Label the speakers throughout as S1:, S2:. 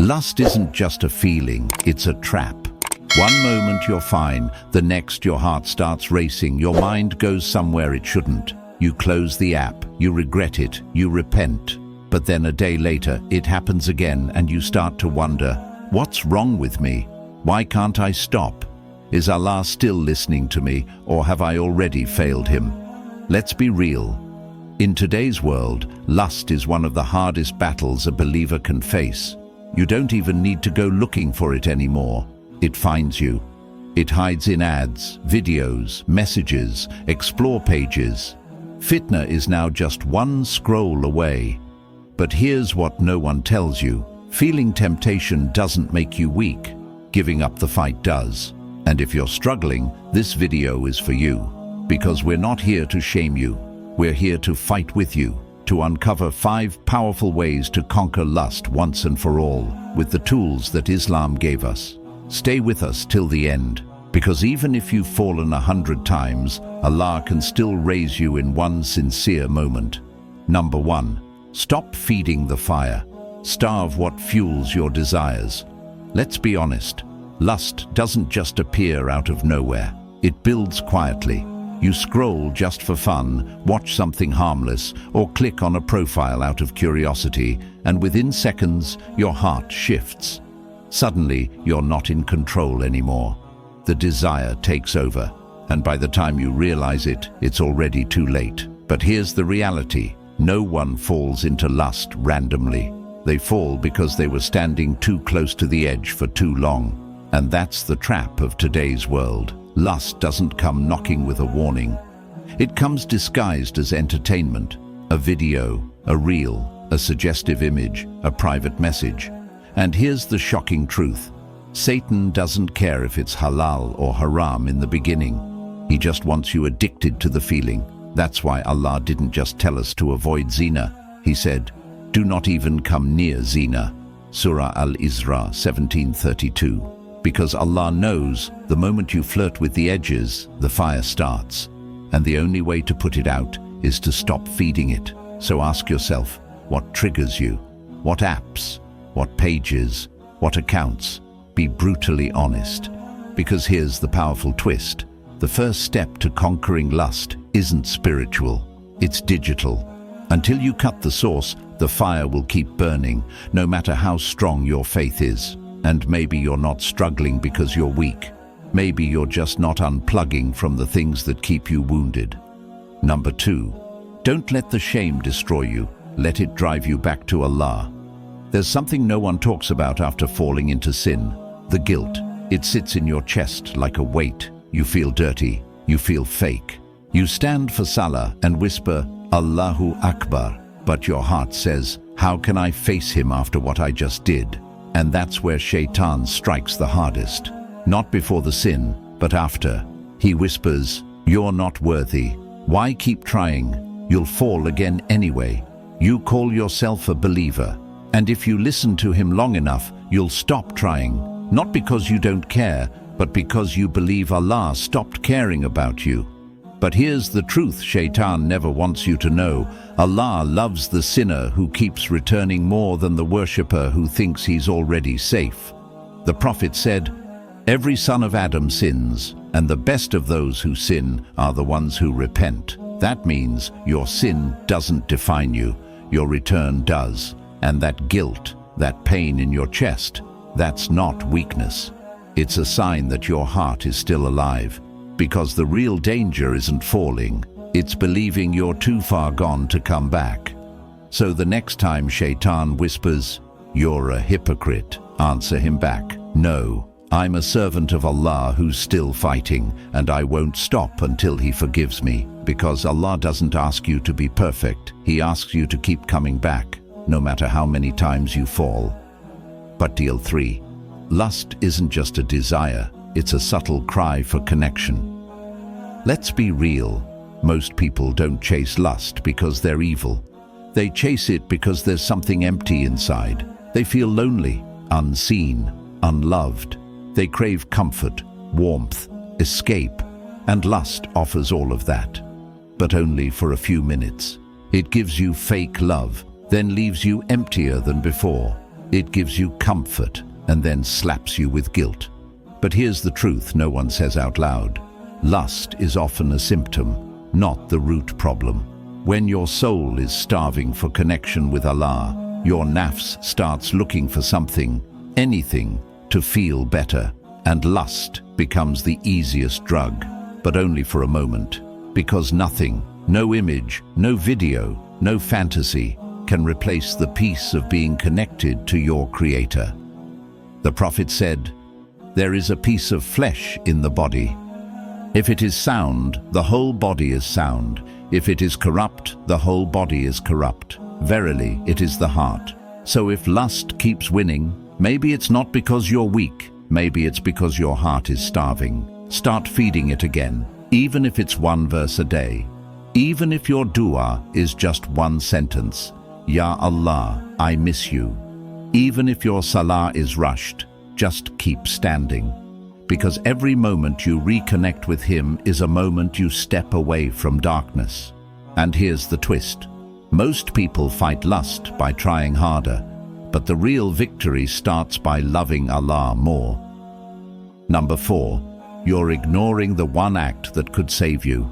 S1: Lust isn't just a feeling, it's a trap. One moment you're fine, the next your heart starts racing, your mind goes somewhere it shouldn't. You close the app, you regret it, you repent. But then a day later, it happens again and you start to wonder, what's wrong with me? Why can't I stop? Is Allah still listening to me, or have I already failed Him? Let's be real. In today's world, lust is one of the hardest battles a believer can face. You don't even need to go looking for it anymore. It finds you. It hides in ads, videos, messages, explore pages. Fitna is now just one scroll away. But here's what no one tells you. Feeling temptation doesn't make you weak. Giving up the fight does. And if you're struggling, this video is for you. Because we're not here to shame you. We're here to fight with you. To uncover 5 powerful ways to conquer lust once and for all, with the tools that Islam gave us. Stay with us till the end, because even if you've fallen 100 times, Allah can still raise you in one sincere moment. Number 1. Stop feeding the fire. Starve what fuels your desires. Let's be honest, lust doesn't just appear out of nowhere. It builds quietly. You scroll just for fun, watch something harmless, or click on a profile out of curiosity, and within seconds, your heart shifts. Suddenly, you're not in control anymore. The desire takes over, and by the time you realize it, it's already too late. But here's the reality. No one falls into lust randomly. They fall because they were standing too close to the edge for too long. And that's the trap of today's world. Lust doesn't come knocking with a warning. It comes disguised as entertainment, a video, a reel, a suggestive image, a private message. And here's the shocking truth. Satan doesn't care if it's halal or haram in the beginning. He just wants you addicted to the feeling. That's why Allah didn't just tell us to avoid zina. He said, do not even come near zina. Surah Al-Isra 17:32. Because Allah knows the moment you flirt with the edges, the fire starts. And the only way to put it out is to stop feeding it. So ask yourself, what triggers you? What apps? What pages? What accounts? Be brutally honest. Because here's the powerful twist. The first step to conquering lust isn't spiritual, it's digital. Until you cut the source, the fire will keep burning, no matter how strong your faith is. And maybe you're not struggling because you're weak. Maybe you're just not unplugging from the things that keep you wounded. Number 2, don't let the shame destroy you. Let it drive you back to Allah. There's something no one talks about after falling into sin. The guilt. It sits in your chest like a weight. You feel dirty. You feel fake. You stand for Salah and whisper, Allahu Akbar. But your heart says, how can I face Him after what I just did? And that's where Shaytan strikes the hardest. Not before the sin, but after. He whispers, you're not worthy. Why keep trying? You'll fall again anyway. You call yourself a believer. And if you listen to him long enough, you'll stop trying. Not because you don't care, but because you believe Allah stopped caring about you. But here's the truth Shaytan never wants you to know. Allah loves the sinner who keeps returning more than the worshipper who thinks he's already safe. The Prophet said, every son of Adam sins, and the best of those who sin are the ones who repent. That means your sin doesn't define you, your return does. And that guilt, that pain in your chest, that's not weakness. It's a sign that your heart is still alive. Because the real danger isn't falling, it's believing you're too far gone to come back. So the next time Shaytan whispers, you're a hypocrite, answer him back, no, I'm a servant of Allah who's still fighting, and I won't stop until He forgives me. Because Allah doesn't ask you to be perfect, He asks you to keep coming back, no matter how many times you fall. But deal 3. Lust isn't just a desire, it's a subtle cry for connection. Let's be real. Most people don't chase lust because they're evil. They chase it because there's something empty inside. They feel lonely, unseen, unloved. They crave comfort, warmth, escape, and lust offers all of that. But only for a few minutes. It gives you fake love, then leaves you emptier than before. It gives you comfort and then slaps you with guilt. But here's the truth no one says out loud. Lust is often a symptom, not the root problem. When your soul is starving for connection with Allah, your nafs starts looking for something, anything, to feel better. And lust becomes the easiest drug, but only for a moment. Because nothing, no image, no video, no fantasy can replace the peace of being connected to your Creator. The Prophet said, "There is a piece of flesh in the body. If it is sound, the whole body is sound. If it is corrupt, the whole body is corrupt. Verily, it is the heart." So if lust keeps winning, maybe it's not because you're weak, maybe it's because your heart is starving. Start feeding it again, even if it's one verse a day. Even if your dua is just one sentence, "Ya Allah, I miss you." Even if your salah is rushed, just keep standing. Because every moment you reconnect with Him is a moment you step away from darkness. And here's the twist. Most people fight lust by trying harder, but the real victory starts by loving Allah more. Number 4, you're ignoring the one act that could save you.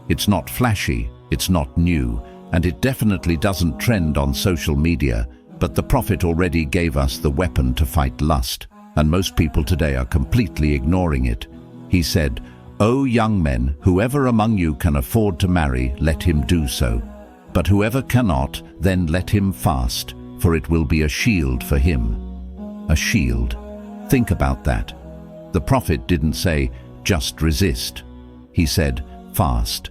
S1: It's not flashy, it's not new, and it definitely doesn't trend on social media, but the Prophet already gave us the weapon to fight lust, and most people today are completely ignoring it. He said, "O young men, whoever among you can afford to marry, let him do so. But whoever cannot, then let him fast, for it will be a shield for him." A shield. Think about that. The Prophet didn't say, "Just resist." He said, "Fast."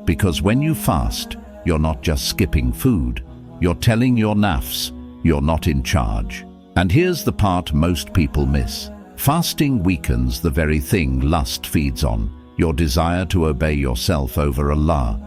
S1: Because when you fast, you're not just skipping food. You're telling your nafs, you're not in charge. And here's the part most people miss. Fasting weakens the very thing lust feeds on, your desire to obey yourself over Allah.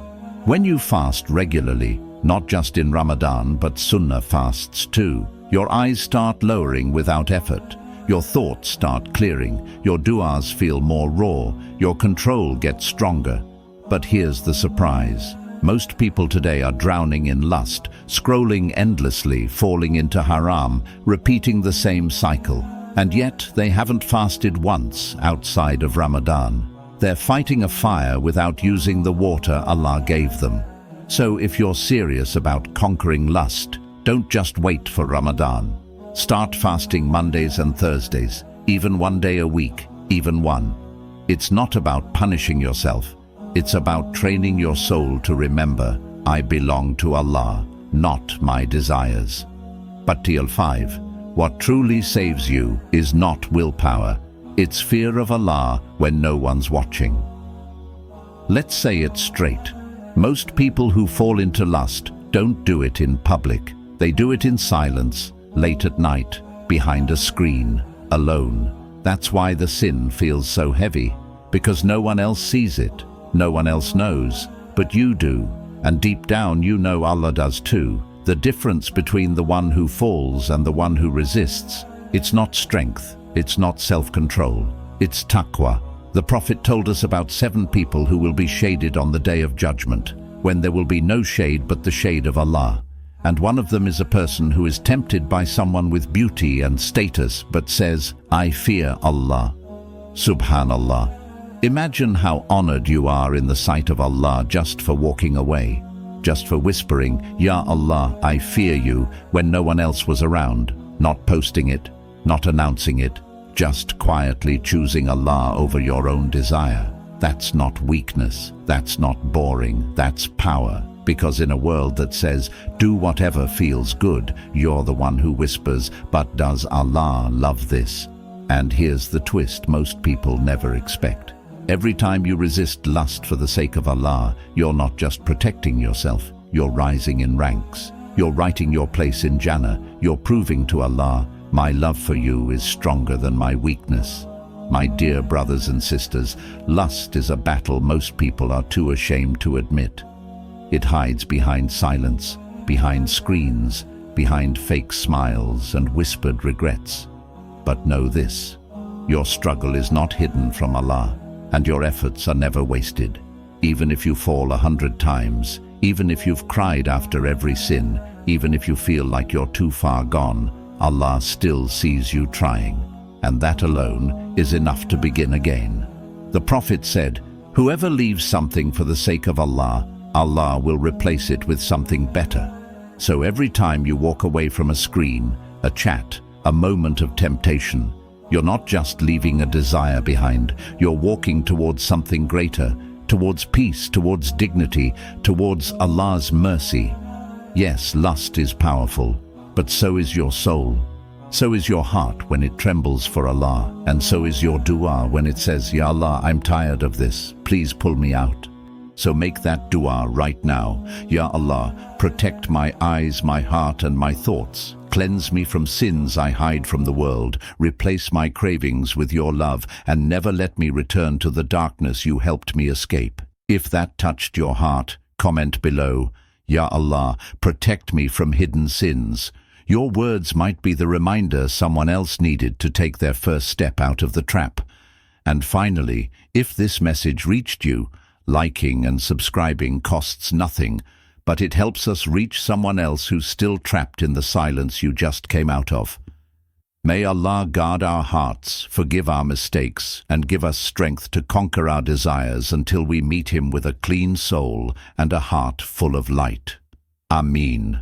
S1: When you fast regularly, not just in Ramadan but Sunnah fasts too, your eyes start lowering without effort. Your thoughts start clearing, your du'as feel more raw, your control gets stronger. But here's the surprise. Most people today are drowning in lust, scrolling endlessly, falling into haram, repeating the same cycle. And yet they haven't fasted once outside of Ramadan. They're fighting a fire without using the water Allah gave them. So if you're serious about conquering lust, don't just wait for Ramadan. Start fasting Mondays and Thursdays, even one day a week, even one. It's not about punishing yourself. It's about training your soul to remember, I belong to Allah, not my desires. But TL 5, what truly saves you is not willpower. It's fear of Allah when no one's watching. Let's say it straight. Most people who fall into lust don't do it in public. They do it in silence, late at night, behind a screen, alone. That's why the sin feels so heavy, because no one else sees it. No one else knows, but you do, and deep down you know Allah does too. The difference between the one who falls and the one who resists, it's not strength, it's not self-control, it's taqwa. The Prophet told us about 7 people who will be shaded on the Day of Judgment, when there will be no shade but the shade of Allah. And one of them is a person who is tempted by someone with beauty and status but says, "I fear Allah." Subhanallah. Imagine how honored you are in the sight of Allah just for walking away, just for whispering, "Ya Allah, I fear you," when no one else was around, not posting it, not announcing it, just quietly choosing Allah over your own desire. That's not weakness, that's not boring, that's power. Because in a world that says, do whatever feels good, you're the one who whispers, "But does Allah love this?" And here's the twist most people never expect. Every time you resist lust for the sake of Allah, you're not just protecting yourself, you're rising in ranks. You're writing your place in Jannah. You're proving to Allah, my love for you is stronger than my weakness. My dear brothers and sisters, lust is a battle most people are too ashamed to admit. It hides behind silence, behind screens, behind fake smiles and whispered regrets. But know this, your struggle is not hidden from Allah. And your efforts are never wasted. Even if you fall 100 times, even if you've cried after every sin, even if you feel like you're too far gone, Allah still sees you trying, and that alone is enough to begin again. The Prophet said, "Whoever leaves something for the sake of Allah, Allah will replace it with something better." So every time you walk away from a screen, a chat, a moment of temptation, you're not just leaving a desire behind, you're walking towards something greater, towards peace, towards dignity, towards Allah's mercy. Yes, lust is powerful, but so is your soul. So is your heart when it trembles for Allah, and so is your dua when it says, "Ya Allah, I'm tired of this, please pull me out." So make that dua right now. Ya Allah, protect my eyes, my heart and my thoughts. Cleanse me from sins I hide from the world. Replace my cravings with your love, and never let me return to the darkness you helped me escape. If that touched your heart, comment below, "Ya Allah, protect me from hidden sins." Your words might be the reminder someone else needed to take their first step out of the trap. And finally, if this message reached you, liking and subscribing costs nothing, but it helps us reach someone else who's still trapped in the silence you just came out of. May Allah guard our hearts, forgive our mistakes, and give us strength to conquer our desires until we meet Him with a clean soul and a heart full of light. Ameen.